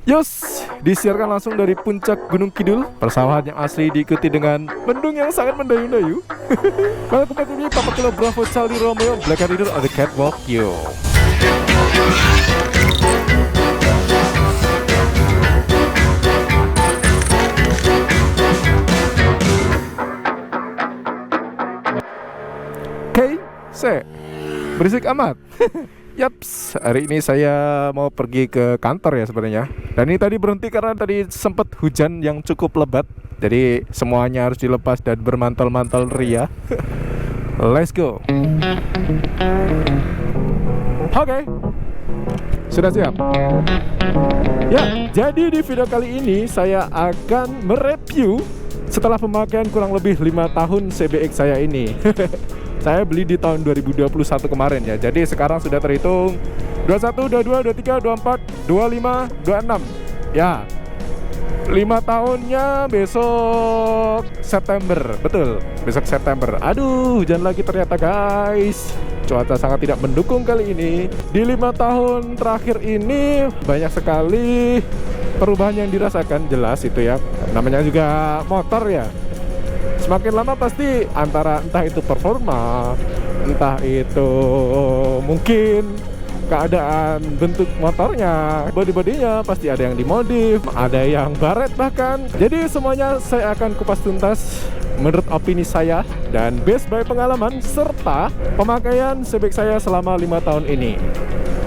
Yos, disiarkan langsung dari puncak Gunung Kidul. Persawahan yang asli diikuti dengan mendung yang sangat mendayu-dayu. Welcome back to me, Papa Kilo Bravo Charlie Romeo, Black Rider on the Catwalk, yo. Berisik amat. Yaps, hari ini saya mau pergi ke kantor ya sebenarnya. Dan ini tadi berhenti karena tadi sempat hujan yang cukup lebat. Jadi semuanya harus dilepas dan bermantel-mantel ria. Let's go. Oke, sudah siap? Ya, jadi di video kali ini saya akan mereview setelah pemakaian kurang lebih 5 tahun CBX saya ini. Saya beli di tahun 2021 kemarin ya. Jadi sekarang sudah terhitung 21, 22, 23, 24, 25, 26. Ya, 5 tahunnya besok September. Betul, besok September. Aduh, hujan lagi ternyata guys. Cuaca sangat tidak mendukung kali ini. Di 5 tahun terakhir ini banyak sekali perubahan yang dirasakan. Jelas itu ya, namanya juga motor ya. Semakin lama pasti antara entah itu performa, entah itu mungkin keadaan bentuk motornya, body-bodinya pasti ada yang dimodif, ada yang baret bahkan. Jadi semuanya saya akan kupas tuntas menurut opini saya dan based by pengalaman serta pemakaian CBX saya selama 5 tahun ini.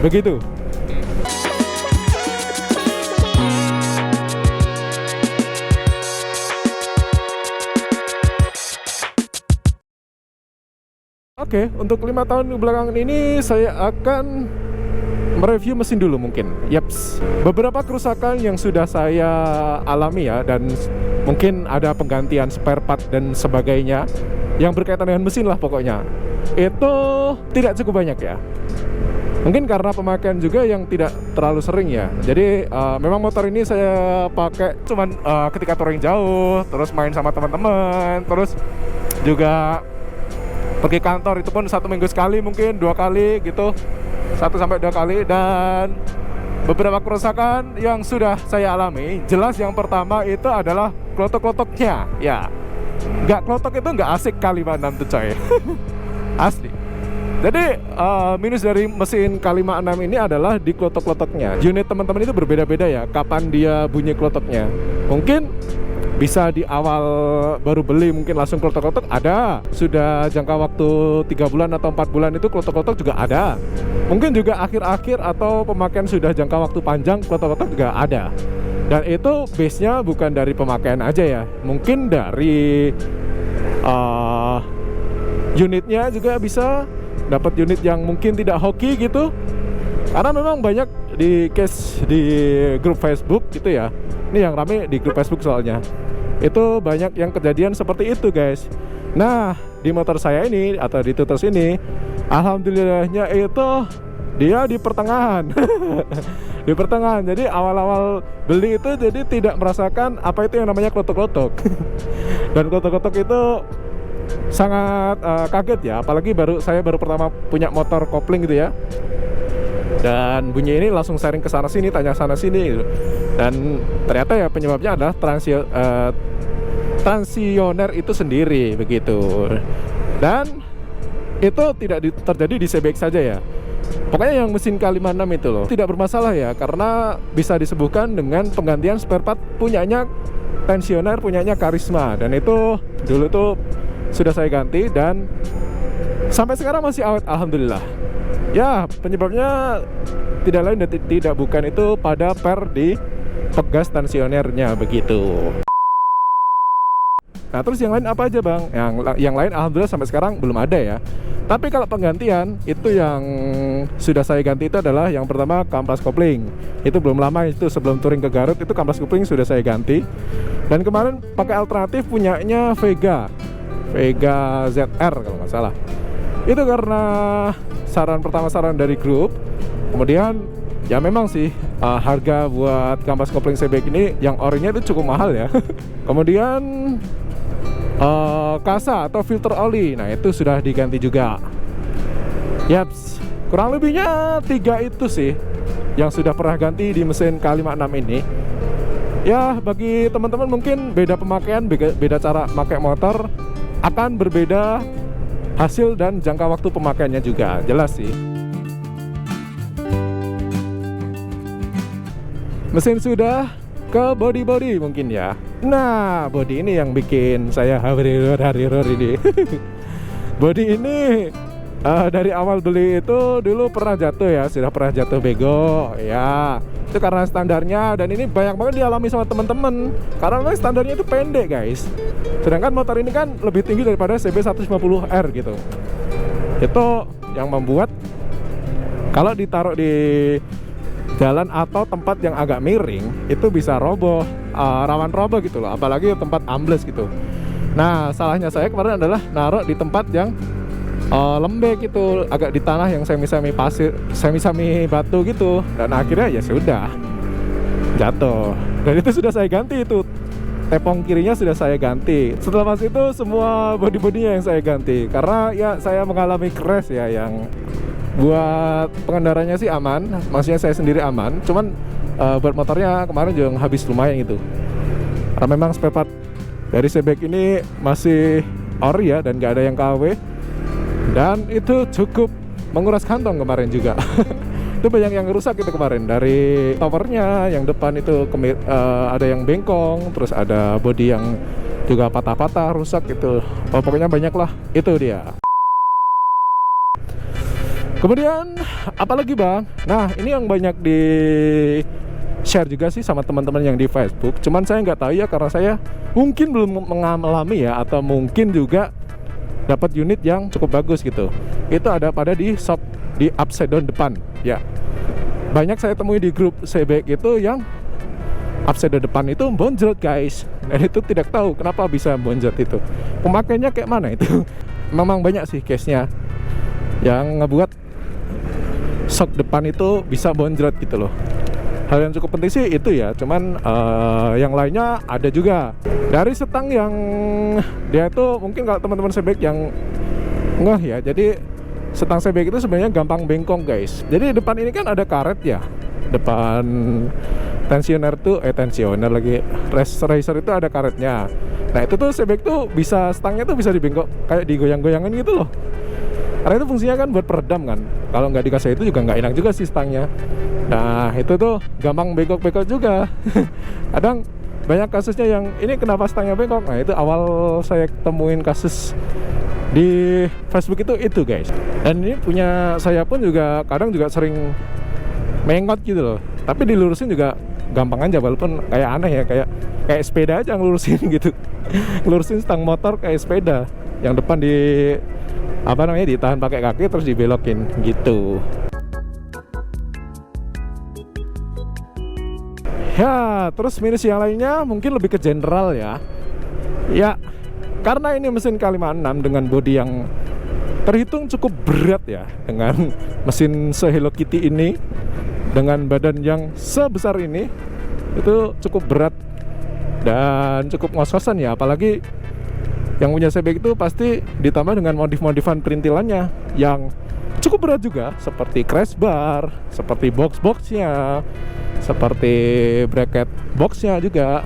Begitu. Oke, untuk 5 tahun belakangan ini saya akan mereview mesin dulu mungkin. Yaps, beberapa kerusakan yang sudah saya alami ya, dan mungkin ada penggantian spare part dan sebagainya yang berkaitan dengan mesin lah pokoknya. Itu tidak cukup banyak ya. Mungkin karena pemakaian juga yang tidak terlalu sering ya. Jadi memang motor ini saya pakai cuman ketika touring jauh, terus main sama teman-teman, terus juga pergi kantor itu pun 1 minggu sekali, mungkin 2 kali gitu, 1-2 kali. Dan beberapa kerusakan yang sudah saya alami, jelas yang pertama itu adalah klotok-klotoknya. Ya, nggak klotok itu nggak asik K56 tuh coy. Asli. Jadi minus dari mesin K56 ini adalah di klotok-klotoknya. Unit teman-teman itu berbeda-beda ya, kapan dia bunyi klotoknya. Mungkin bisa di awal baru beli mungkin langsung klotok-klotok ada. Sudah jangka waktu 3 bulan atau 4 bulan itu klotok-klotok juga ada. Mungkin juga akhir-akhir atau pemakaian sudah jangka waktu panjang klotok-klotok juga ada. Dan itu base-nya bukan dari pemakaian aja ya. Mungkin dari unitnya juga bisa dapat unit yang mungkin tidak hoki gitu. Karena memang banyak di case di grup Facebook gitu ya. Ini yang rame di grup Facebook soalnya. Itu banyak yang kejadian seperti itu guys. Nah, di motor saya ini atau di Tutus ini, alhamdulillahnya itu dia di pertengahan. Di pertengahan. Jadi awal-awal beli itu jadi tidak merasakan apa itu yang namanya klotok-klotok. Dan klotok-klotok itu sangat kaget ya. Apalagi saya baru pertama punya motor kopling gitu ya. Dan bunyi ini langsung sharing ke sana sini, tanya sana sini gitu. Dan ternyata ya penyebabnya adalah transioner itu sendiri begitu. Dan itu tidak terjadi di CBX saja ya. Pokoknya yang mesin K56 itu loh tidak bermasalah ya, karena bisa disembuhkan dengan penggantian spare part punyanya tensioner, punyanya Karisma. Dan itu dulu tuh sudah saya ganti dan sampai sekarang masih awet alhamdulillah. Ya, penyebabnya tidak lain dan tidak bukan itu pada di pegas tensionernya begitu. Nah, terus yang lain apa aja bang? Yang lain alhamdulillah sampai sekarang belum ada ya. Tapi kalau penggantian itu yang sudah saya ganti itu adalah yang pertama kamplas kopling. Itu belum lama, itu sebelum touring ke Garut itu kamplas kopling sudah saya ganti. Dan kemarin pakai alternatif punyanya Vega ZR kalau nggak salah. Itu karena saran dari grup. Kemudian ya memang sih harga buat kampas kopling CBX ini yang orinya itu cukup mahal ya. Kemudian kasa atau filter oli, nah itu sudah diganti juga. Yaps, kurang lebihnya 3 itu sih. yang sudah pernah ganti di mesin K56 ini. Ya, bagi teman-teman mungkin beda pemakaian, beda cara pakai motor, akan berbeda hasil dan jangka waktu pemakaiannya juga, jelas sih. Mesin sudah, ke body mungkin ya. Nah, body ini yang bikin saya harirur ini. Body ini dari awal beli itu dulu pernah jatuh ya, sudah pernah jatuh bego ya. Itu karena standarnya, dan ini banyak banget dialami sama teman-teman karena memang standarnya itu pendek guys. Sedangkan motor ini kan lebih tinggi daripada CB150R gitu. Itu yang membuat kalau ditaruh di jalan atau tempat yang agak miring itu bisa roboh, rawan roboh gitu loh, apalagi tempat ambles gitu. Nah, salahnya saya kemarin adalah naruh di tempat yang lembek gitu, agak di tanah yang semi-semi pasir, semi-semi batu gitu, dan akhirnya ya sudah jatuh. Dan itu sudah saya ganti, itu tepung kirinya sudah saya ganti. Setelah pas itu semua body-bodinya yang saya ganti, karena ya saya mengalami crash ya, yang buat pengendaranya sih aman, maksudnya saya sendiri aman, cuman buat motornya kemarin juga habis lumayan gitu. Karena memang spare part dari Sebek ini masih ori ya, dan gak ada yang KW. Dan itu cukup menguras kantong kemarin juga. Itu banyak yang rusak itu kemarin. Dari towernya yang depan itu ada yang bengkong, terus ada bodi yang juga patah-patah, rusak gitu. Pokoknya banyak lah. Itu dia. Kemudian apalagi bang? Nah, ini yang banyak di share juga sih sama teman-teman yang di Facebook. Cuman saya nggak tahu ya, karena saya mungkin belum mengalami ya, atau mungkin juga dapat unit yang cukup bagus gitu. Itu ada pada di shop di upside down depan ya. Banyak saya temui di grup Sebek itu yang upside down depan itu bonjot guys. Dan itu tidak tahu kenapa bisa bonjot itu. Pemakainya kayak mana itu. Memang banyak sih case-nya yang ngebuat shock depan itu bisa bonjot gitu loh. Hal yang cukup penting sih itu ya. Cuman yang lainnya ada juga. Dari setang yang dia itu mungkin kalau teman-teman Sebek yang ngeh ya, jadi setang Sebek itu sebenarnya gampang bengkong guys. Jadi depan ini kan ada karet ya, depan tensioner tuh tensioner lagi racer itu ada karetnya. Nah itu tuh Sebek tuh bisa, stangnya tuh bisa dibengkok kayak digoyang-goyangan gitu loh. Karena itu fungsinya kan buat peredam kan. Kalau nggak dikasih itu juga nggak enak juga sih stangnya. Nah itu tuh gampang bengkok-bengkok juga. Kadang banyak kasusnya yang ini kenapa stangnya bengkok. Nah itu awal saya temuin kasus di Facebook itu guys. Dan ini punya saya pun juga kadang juga sering mengot gitu loh. Tapi dilurusin juga gampang aja, walaupun kayak aneh ya, kayak sepeda aja ngelurusin gitu. Ngelurusin stang motor kayak sepeda. Yang depan ditahan pakai kaki terus dibelokin gitu. Ya, terus minus yang lainnya mungkin lebih ke general ya. Ya, karena ini mesin K56 dengan bodi yang terhitung cukup berat ya, dengan mesin se-Hello Kitty ini, dengan badan yang sebesar ini, itu cukup berat dan cukup ngos-ngosan ya. Apalagi yang punya Sebek itu pasti ditambah dengan modif-modifan perintilannya yang cukup berat juga, seperti crash bar, seperti box-boxnya, seperti bracket boxnya juga.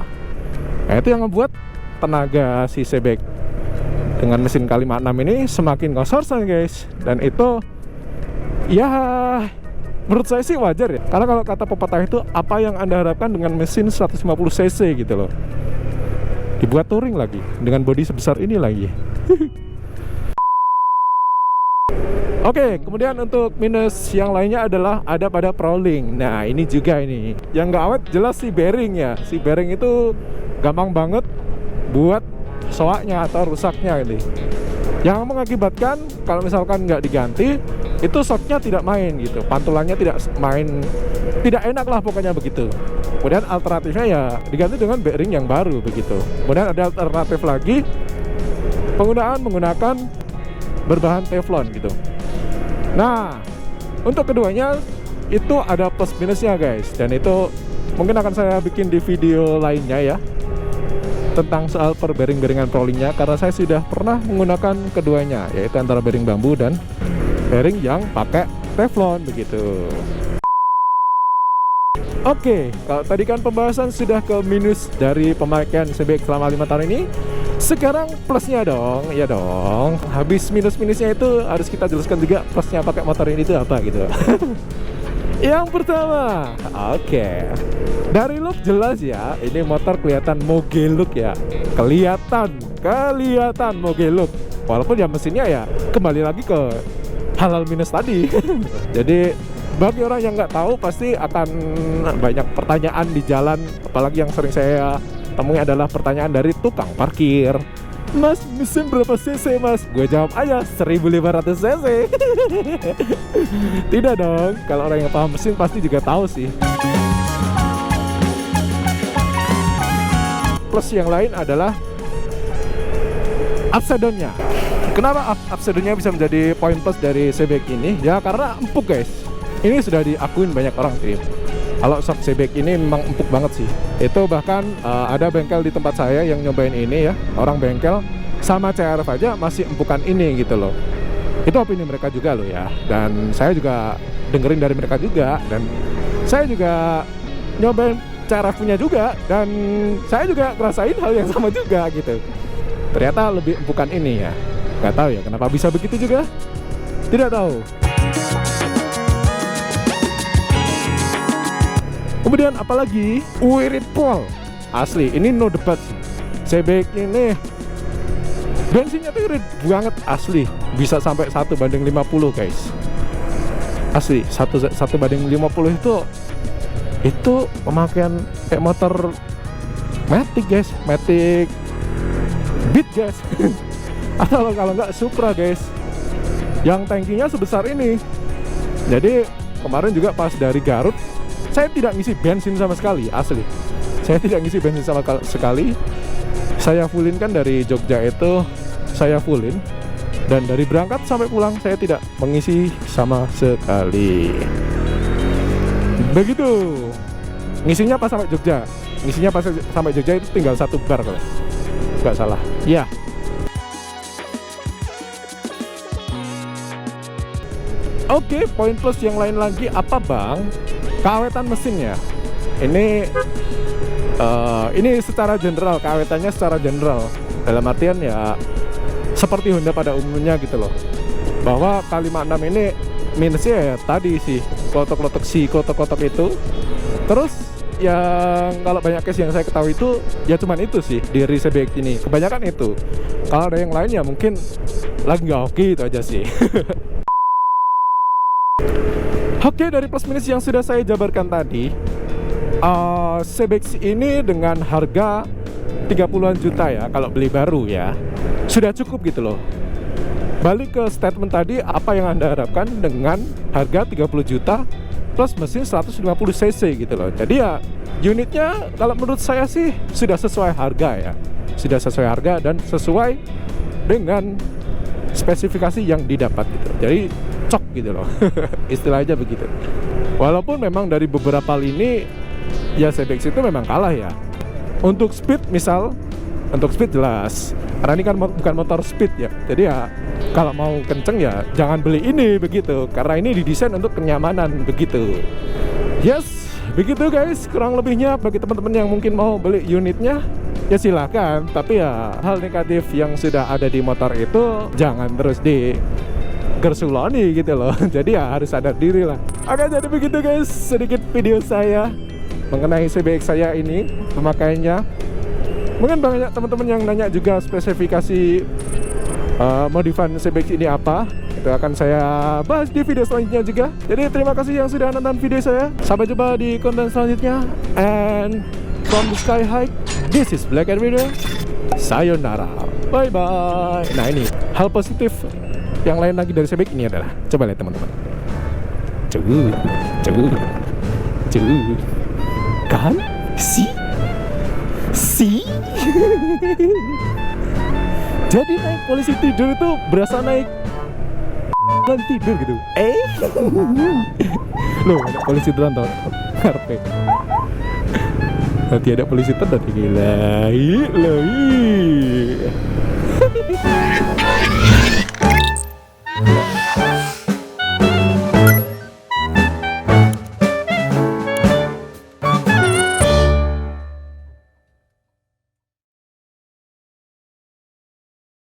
Nah itu yang membuat tenaga si Sebek dengan mesin K56 ini semakin ngos-ngosan guys. Dan itu ya menurut saya sih wajar ya, karena kalau kata pepatah itu, apa yang Anda harapkan dengan mesin 150cc gitu loh, dibuat touring lagi dengan bodi sebesar ini lagi. Oke, kemudian untuk minus yang lainnya adalah ada pada prowling. Nah ini juga ini yang nggak awet jelas si bearing ya. Si bearing itu gampang banget buat soaknya atau rusaknya ini, yang mengakibatkan kalau misalkan nggak diganti itu shocknya tidak main gitu, pantulannya tidak main, tidak enak lah pokoknya begitu. Kemudian alternatifnya ya diganti dengan bearing yang baru begitu. Kemudian ada alternatif lagi, menggunakan berbahan teflon gitu. Nah untuk keduanya itu ada plus minusnya guys, dan itu mungkin akan saya bikin di video lainnya ya, tentang soal per bearing-bearingan prowlingnya, karena saya sudah pernah menggunakan keduanya, yaitu antara bearing bambu dan bearing yang pakai teflon begitu. Oke, kalau tadi kan pembahasan sudah ke minus dari pemakaian CBX selama 5 tahun ini. Sekarang plusnya dong, ya dong. Habis minus-minusnya itu harus kita jelaskan juga plusnya pakai motor ini itu apa gitu. Yang pertama, oke, dari look jelas ya, ini motor kelihatan moge look ya. Kelihatan moge look. Walaupun ya mesinnya ya kembali lagi ke halal minus tadi. Jadi bagi orang yang nggak tahu pasti akan banyak pertanyaan di jalan. Apalagi yang sering saya temui adalah pertanyaan dari tukang parkir. Mas, mesin berapa cc mas? Gue jawab aja 1500 cc. Tidak dong, kalau orang yang paham mesin pasti juga tahu sih. Plus yang lain adalah upside down-nya. Kenapa upside down-nya bisa menjadi poin plus dari CBX ini? Ya karena empuk guys. Ini sudah diakuin banyak orang sih. Kalau shock CBX ini memang empuk banget sih. Itu bahkan ada bengkel di tempat saya yang nyobain ini ya. Orang bengkel sama CRF aja masih empukan ini gitu loh. Itu opini mereka juga loh ya. Dan saya juga dengerin dari mereka juga. Dan saya juga nyobain CRF-nya juga. Dan saya juga ngerasain hal yang sama juga gitu. Ternyata lebih empukan ini ya. Gak tahu ya kenapa bisa begitu juga. Tidak tahu. Kemudian apalagi wirid pol. Asli, ini no debat sih. CBX ini bensinnya tuh irit banget asli. Bisa sampai 1:50 guys. Asli, 1:50 itu pemakaian kayak motor Matic guys. Matic Beat guys. Atau kalau nggak Supra guys. Yang tankinya sebesar ini. Jadi kemarin juga pas dari Garut saya tidak ngisi bensin sama sekali, asli. Saya tidak ngisi bensin sama sekali. Saya fullin kan dari Jogja itu, saya fullin. Dan dari berangkat sampai pulang saya tidak mengisi sama sekali. Begitu. Ngisinya pas sampai Jogja. Ngisinya pas sampai Jogja itu tinggal 1 bar kalau nggak salah. Ya. Oke, poin plus yang lain lagi apa bang? Keawetan mesinnya. Ini secara general, keawetannya secara general. Dalam artian ya seperti Honda pada umumnya gitu loh. Bahwa K56 ini minusnya ya tadi sih, klotok-klotok itu. Terus yang kalau banyak case yang saya ketahui itu ya cuman itu sih di CBX ini. Kebanyakan itu. Kalau ada yang lain ya mungkin lagi nggak oke itu aja sih. Oke, dari plus minus yang sudah saya jabarkan tadi, CBX ini dengan harga 30-an juta ya, kalau beli baru ya, sudah cukup gitu loh. Balik ke statement tadi, apa yang Anda harapkan dengan harga 30 juta plus mesin 150 cc gitu loh. Jadi ya, unitnya kalau menurut saya sih sudah sesuai harga ya. Sudah sesuai harga dan sesuai dengan spesifikasi yang didapat gitu. Jadi cok gitu loh. Istilahnya begitu. Walaupun memang dari beberapa lini ya CBX itu memang kalah ya. Untuk speed misal, untuk speed jelas. Karena ini kan bukan motor speed ya. Jadi ya kalau mau kenceng ya jangan beli ini begitu. Karena ini didesain untuk kenyamanan begitu. Yes, begitu guys. Kurang lebihnya bagi teman-teman yang mungkin mau beli unitnya ya silahkan. Tapi ya hal negatif yang sudah ada di motor itu jangan terus di gersuloni gitu loh. Jadi ya harus sadar diri lah. Oke, jadi begitu guys sedikit video saya mengenai CBX saya ini, pemakaiannya. Mungkin banyak teman-teman yang nanya juga spesifikasi modifan CBX ini apa. Itu akan saya bahas di video selanjutnya juga. Jadi terima kasih yang sudah nonton video saya. Sampai jumpa di konten selanjutnya. And from the sky high, this is Black and Video. Sayonara. Bye bye. Nah ini hal positif yang lain lagi dari CBX ini adalah, coba lihat teman-teman. Kan? Si? Jadi naik polisi tidur itu berasa naik tidur gitu. Loh, ada polisi terantau karpet. Nanti ada polisi terantau gila.